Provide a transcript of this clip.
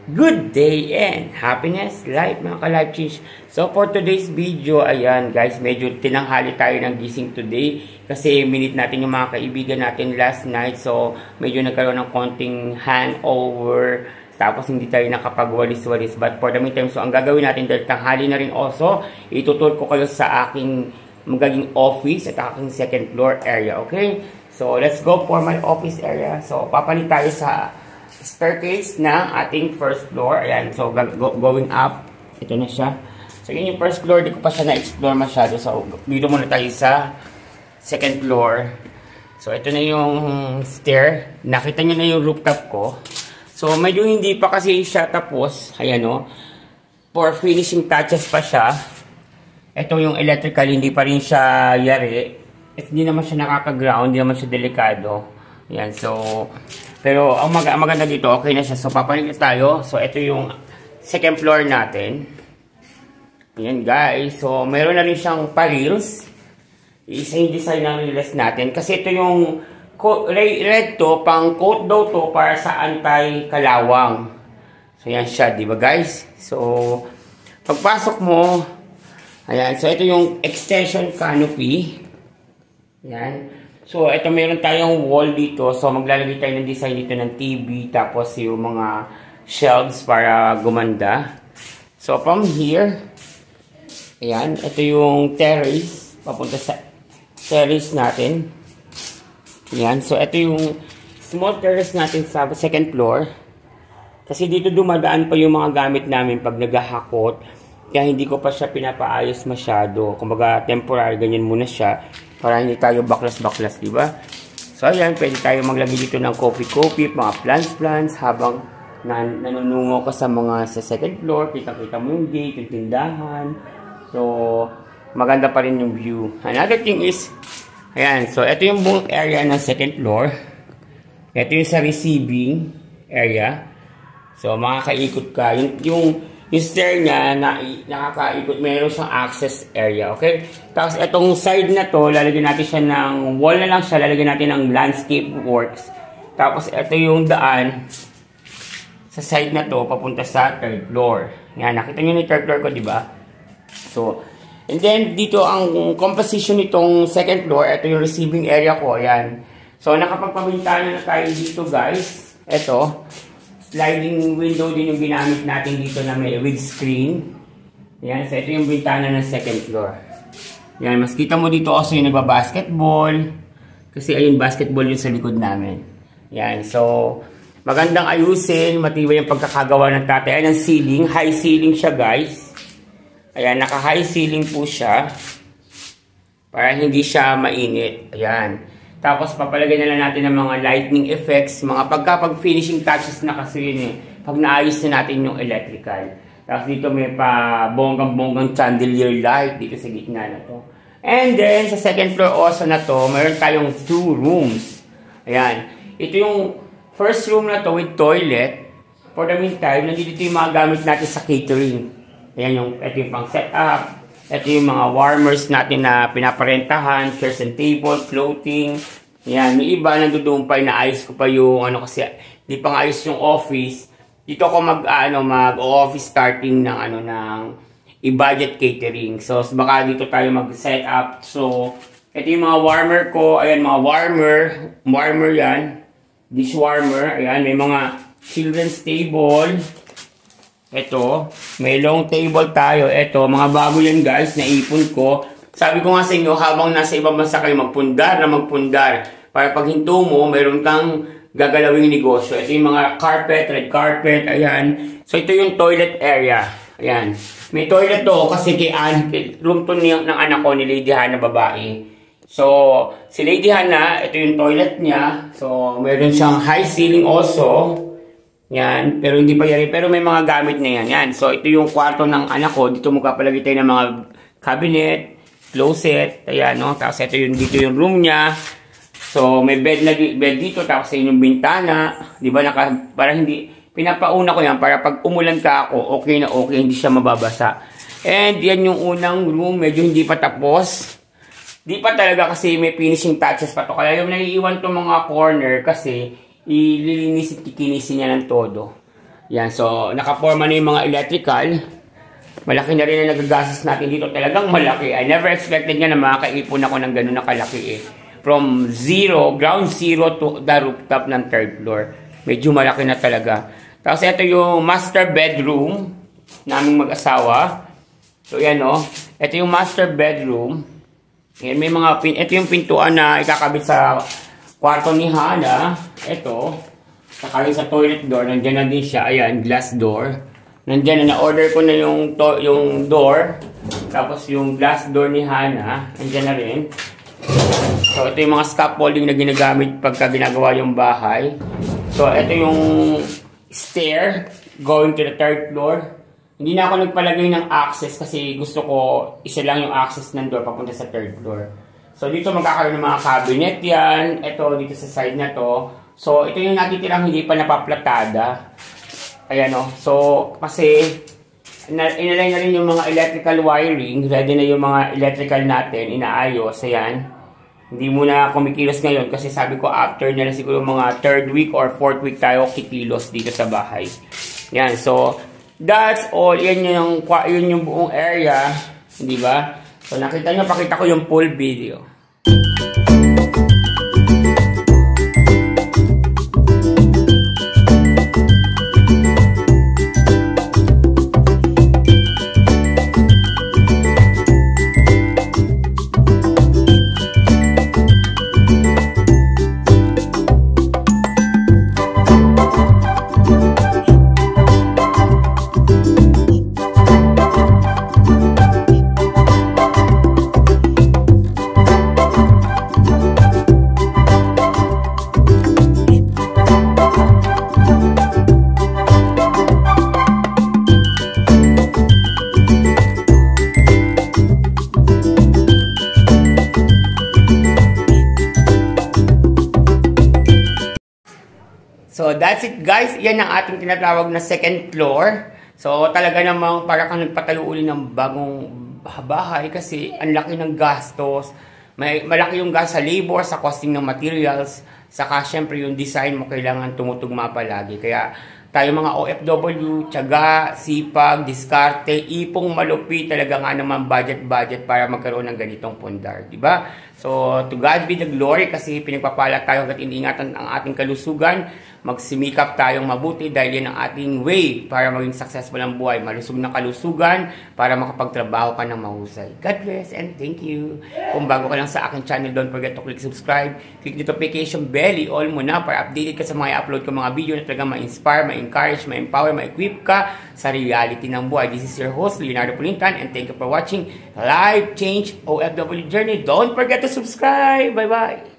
Good day and happiness life mga ka-life change. So for today's video, ayan guys, medyo tinanghali tayo ng gising today kasi minute natin yung mga kaibigan natin last night. So medyo nagkaroon ng konting hangover, tapos hindi tayo nakapagwalis-walis. But for the meantime, so ang gagawin natin dahil tanghali na rin also, itutur ko kayo sa aking magiging office at aking second floor area, okay? So let's go for my office area. So papalit tayo sa staircase na ating first floor. Ayan, so going up, ito na siya. So yun yung first floor, di ko pa siya na-explore masyado. So dito muna tayo sa second floor. So ito na yung stair. Nakita nyo na yung rooftop ko. So medyo hindi pa kasi siya tapos. Ayan o, for finishing touches pa siya. Ito yung electrical, hindi pa rin siya yari. At hindi naman siya nakaka-ground, hindi naman siya delikado. Ayan, so pero ang maganda dito, okay na siya. So papalit tayo. So ito yung second floor natin. Ayan guys. So mayroon na rin siyang pa-reels. Isa yung design ng reels natin. Kasi ito yung red to, pang coat daw to para sa anti-kalawang. So yan siya, di ba guys? So pagpasok mo, ayan. So ito yung extension canopy. Ayan. So, ito meron tayong wall dito. So, maglalagay tayo ng design dito ng TV. Tapos, yung mga shelves para gumanda. So, from here, ayan, ito yung terrace. Papunta sa terrace natin. Ayan. So, ito yung small terrace natin sa second floor. Kasi dito dumadaan pa yung mga gamit namin pag naghahakot. Kaya hindi ko pa siya pinapaayos masyado. Kumbaga, temporary, ganyan muna siya. Para hindi tayo baklas-baklas, di ba? So, ayan, pwede tayo maglagay dito ng coffee, mga plants, habang nanunungo ka sa mga sa second floor. Kita-kita mo yung gate, yung tindahan. So, maganda pa rin yung view. Another thing is, ayan, so, ito yung buong area ng second floor. Ito yung sa receiving area. So, makakaikot ka. Yung stair niya, nakakaikot, mayroon siyang access area, okay? Tapos, itong side na to, lalagyan natin siya ng, wall na lang siya, lalagyan natin ng landscape works. Tapos, ito yung daan sa side na to, papunta sa third floor. Yan, nakita nyo yung third floor ko, di ba? So, and then, dito ang composition nitong second floor, ito yung receiving area ko, ayan. So, nakapagpabintana na tayo dito, guys. Ito. Sliding window din yung ginamit natin dito na may with screen. Yan, so ito yung bintana ng second floor. Yan, mas kita mo dito also yung nagbabasketball. Kasi ayun, basketball yung sa likod namin. Yan, so magandang ayusin, matibay yung pagkakagawa ng tatay. Ayan ang ceiling, high ceiling siya guys. Ayan, naka high ceiling po siya. Para hindi siya mainit. Ayan. Tapos, papalagay na lang natin ng mga lightning effects, mga pag-finishing touches na kasi yun eh. Pag naayos na natin yung electrical. Tapos dito may pa bonggang-bonggang chandelier light dito sa gitna na to. And then, sa second floor also na to, mayroon tayong 2 rooms. Ayan. Ito yung first room na to with toilet. For the meantime, nandito yung mga gamit natin sa catering. Ayan ito yung pang setup. Ito yung mga warmers natin na pinaparentahan, chairs and table, clothing. Yan, may iba nandudumpay na ayos ko pa yung kasi hindi pa ayos yung office. Dito ako mag-office starting ng i-budget catering. So baka dito tayo mag-set up. So ito yung mga warmer ko, ayan mga warmer yan. Dishwarmer, ayan may mga children's table. Ito, may long table tayo. Ito, mga bago yan guys, naipon ko. Sabi ko nga sa inyo, habang nasa ibang bansa kayo, magpundar. Para pag hinto mo, mayroon kang gagalawing negosyo. Ito yung mga carpet, red carpet, ayan. So, ito yung toilet area. Ayan. May toilet to kasi room to ng anak ko, ni Lady Hannah, babae. So, si Lady Hannah, ito yung toilet niya. So, mayroon siyang high ceiling also. Yan, pero hindi pa yari. Pero may mga gamit na yan. Yan, so ito yung kwarto ng anak ko. Dito mo kapalagay tayo ng mga cabinet, closet, ayan, no? Tapos ito yung, dito yung room niya. So, may bed dito, tapos yun yung bintana. Di ba, para hindi, pinapauna ko yan, para pag umulan ka ako, okay na okay, hindi siya mababasa. And yan yung unang room, medyo hindi pa tapos. Di pa talaga kasi may finishing touches pa to. Kaya yung naiiwan to mga corner kasi ililinisin, kikinisin niya ng todo. Yan, so nakaporma na yung mga electrical. Malaki na rin ang nagagastos natin dito. Talagang malaki. I never expected nga na makakaipon ako ng ganun na kalaki eh. From zero, ground zero to the rooftop ng 3rd floor. Medyo malaki na talaga. Tapos ito yung master bedroom naming mag-asawa. So yan o. Ito yung master bedroom. Yan, may mga ito yung pintuan na ikakabit sa kwarto ni Hana. Ito. Saka rin sa toilet door. Nandiyan na din siya. Ayan, glass door. Nandiyan na na-order ko na yung door. Tapos yung glass door ni Hana. Nandiyan na rin. So ito yung mga scaffolding na ginagamit pagka ginagawa yung bahay. So ito yung stair going to the 3rd floor. Hindi na ako nagpalagay ng access kasi gusto ko isa lang yung access ng door papunta sa 3rd floor. So dito magkakaroon ng mga cabinet yan. Ito dito sa side na to. So ito yung natitirang hindi pa napaplatada. Ayan o. So kasi inalay na rin yung mga electrical wiring. Ready na yung mga electrical natin. Inaayos. Ayan. Hindi muna kumikilos ngayon kasi sabi ko after na siguro mga 3rd week or 4th week tayo kikilos dito sa bahay. Yan. So that's all. Yun yung buong area. Di ba? So nakita nyo, pakita ko yung full video. So that's it guys. Yan ang ating tinatawag na 2nd floor. So talaga namang para kang nagpatayo uli ng bagong bahay kasi ang laki ng gastos. Malaki yung gas sa labor, sa costing ng materials. Saka syempre yung design mo kailangan tumutugma palagi. Kaya tayo mga OFW, tiyaga, sipag, diskarte, ipong malupi, talaga nga naman budget para magkaroon ng ganitong pundar, di ba? So, to God be the glory kasi pinagpapala tayo hanggat iniingatan ang ating kalusugan. Magsimikap tayong mabuti dahil yan ang ating way para maging successful ang buhay. Malusog na kalusugan para makapagtrabaho ka ng mahusay. God bless and thank you. Kung bago ka lang sa aking channel, don't forget to click subscribe. Click the notification bell, all mo na para updated ka sa mga upload ko mga video na talaga ma-inspire, ma-encourage, ma-empower, ma-equip ka sa reality ng buhay. This is your host, Leonardo Pulintan, and thank you for watching Life Change OFW Journey. Don't forget to subscribe. Bye-bye.